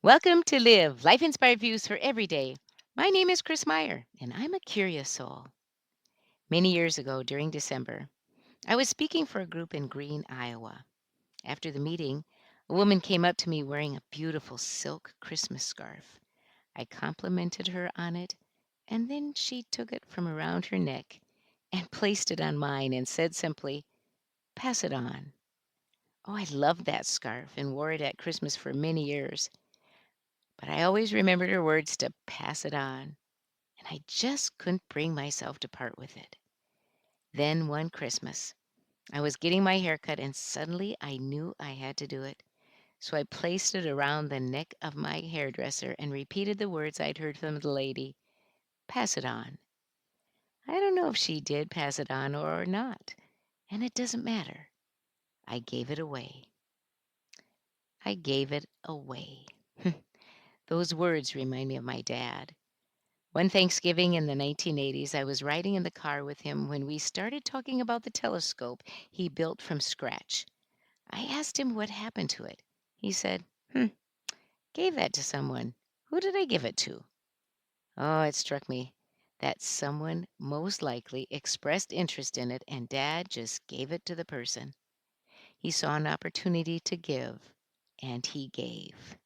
Welcome to Live, life inspired views for every day. My name is Chris Meyer, and I'm a curious soul. Many years ago, during December, I was speaking for a group in Green, Iowa. After the meeting, a woman came up to me wearing a beautiful silk Christmas scarf. I complimented her on it, and then she took it from around her neck and placed it on mine and said simply, "Pass it on." Oh, I loved that scarf and wore it at Christmas for many years, but I always remembered her words to pass it on. And I just couldn't bring myself to part with it. Then one Christmas, I was getting my hair cut and suddenly I knew I had to do it. So I placed it around the neck of my hairdresser and repeated the words I'd heard from the lady, "Pass it on." I don't know if she did pass it on or not, and it doesn't matter. I gave it away. I gave it away. Those words remind me of my dad. One Thanksgiving in the 1980s, I was riding in the car with him when we started talking about the telescope he built from scratch. I asked him what happened to it. He said, gave that to someone. Who did I give it to? Oh, it struck me that someone most likely expressed interest in it, and Dad just gave it to the person. He saw an opportunity to give, and he gave.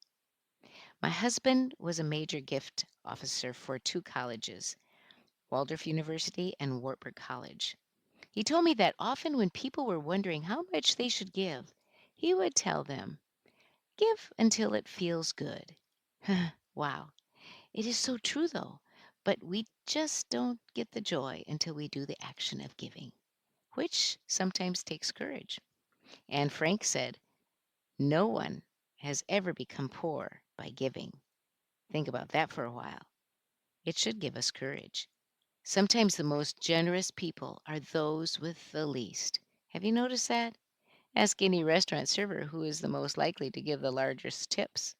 My husband was a major gift officer for two colleges, Waldorf University and Wartburg College. He told me that often when people were wondering how much they should give, he would tell them, "Give until it feels good." Wow. It is so true, though. But we just don't get the joy until we do the action of giving, which sometimes takes courage. And Frank said, "No one has ever become poor by giving." Think about that for a while. It should give us courage. Sometimes the most generous people are those with the least. Have you noticed that? Ask any restaurant server who is the most likely to give the largest tips.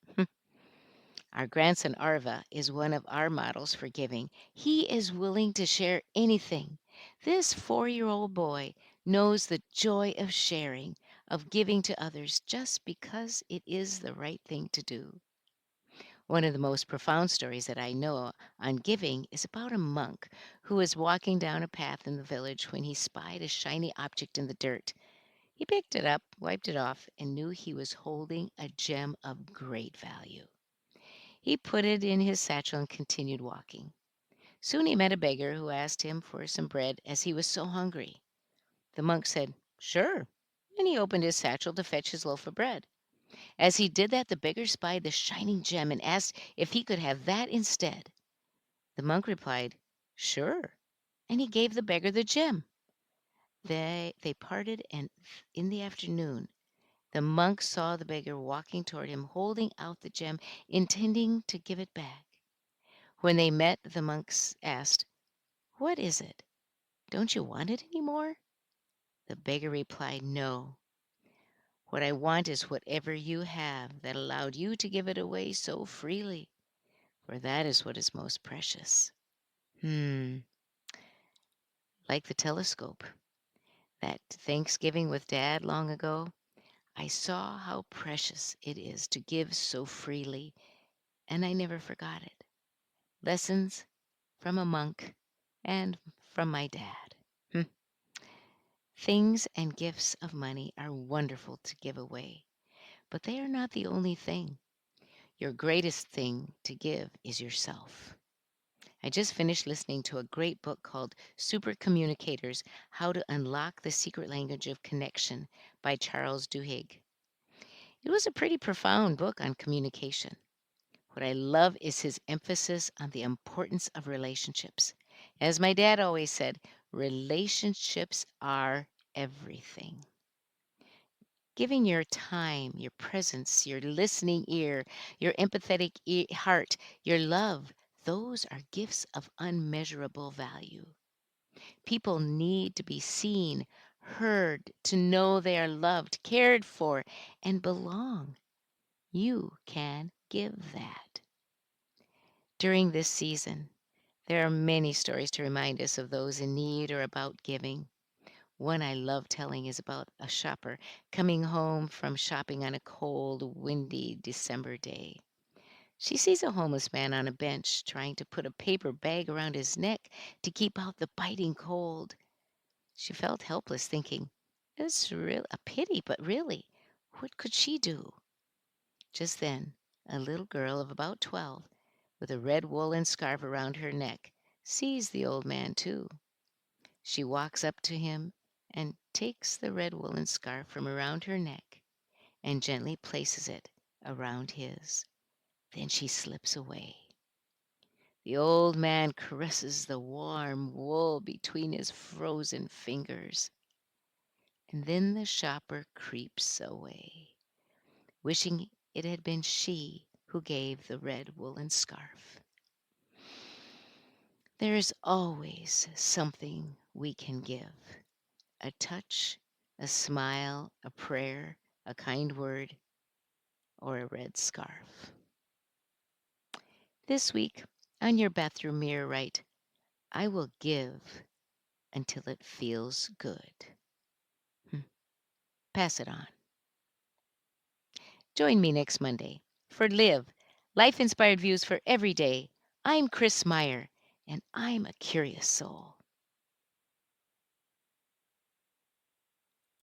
Our grandson Arva is one of our models for giving. He is willing to share anything. This 4-year old boy knows the joy of sharing, of giving to others just because it is the right thing to do. One of the most profound stories that I know on giving is about a monk who was walking down a path in the village when he spied a shiny object in the dirt. He picked it up, wiped it off, and knew he was holding a gem of great value. He put it in his satchel and continued walking. Soon he met a beggar who asked him for some bread as he was so hungry. The monk said, "Sure," and he opened his satchel to fetch his loaf of bread. As he did that, the beggar spied the shining gem and asked if he could have that instead. The monk replied, "Sure," and he gave the beggar the gem. They parted, and in the afternoon the monk saw the beggar walking toward him, holding out the gem, intending to give it back. When they met, the monk asked, "What is it? Don't you want it any more?" The beggar replied, "No. What I want is whatever you have that allowed you to give it away so freely, for that is what is most precious." Hmm, like the telescope. That Thanksgiving with Dad long ago, I saw how precious it is to give so freely, and I never forgot it. Lessons from a monk and from my dad. Hmm. Things and gifts of money are wonderful to give away, but they are not the only thing. Your greatest thing to give is yourself. I just finished listening to a great book called Super Communicators: How to Unlock the Secret Language of Connection by Charles Duhigg. It was a pretty profound book on communication. What I love is his emphasis on the importance of relationships. As my dad always said, relationships are everything. Giving your time, your presence, your listening ear, your empathetic heart, your love, those are gifts of unmeasurable value. People need to be seen, heard, to know they are loved, cared for, and belong. You can give that. During this season, there are many stories to remind us of those in need or about giving. One I love telling is about a shopper coming home from shopping on a cold, windy December day. She sees a homeless man on a bench trying to put a paper bag around his neck to keep out the biting cold. She felt helpless, thinking, it's real a pity, but really, what could she do? Just then, a little girl of about 12, with a red woolen scarf around her neck, sees the old man too. She walks up to him and takes the red woolen scarf from around her neck and gently places it around his. Then she slips away. The old man caresses the warm wool between his frozen fingers, and then the shopper creeps away, wishing it had been she who gave the red woolen scarf. There is always something we can give: a touch, a smile, a prayer, a kind word, or a red scarf. This week, on your bathroom mirror, write, I will give until it feels good. Hmm. Pass it on. Join me next Monday for Live, Life Inspired Views for Every Day. I'm Chris Meyer, and I'm a curious soul.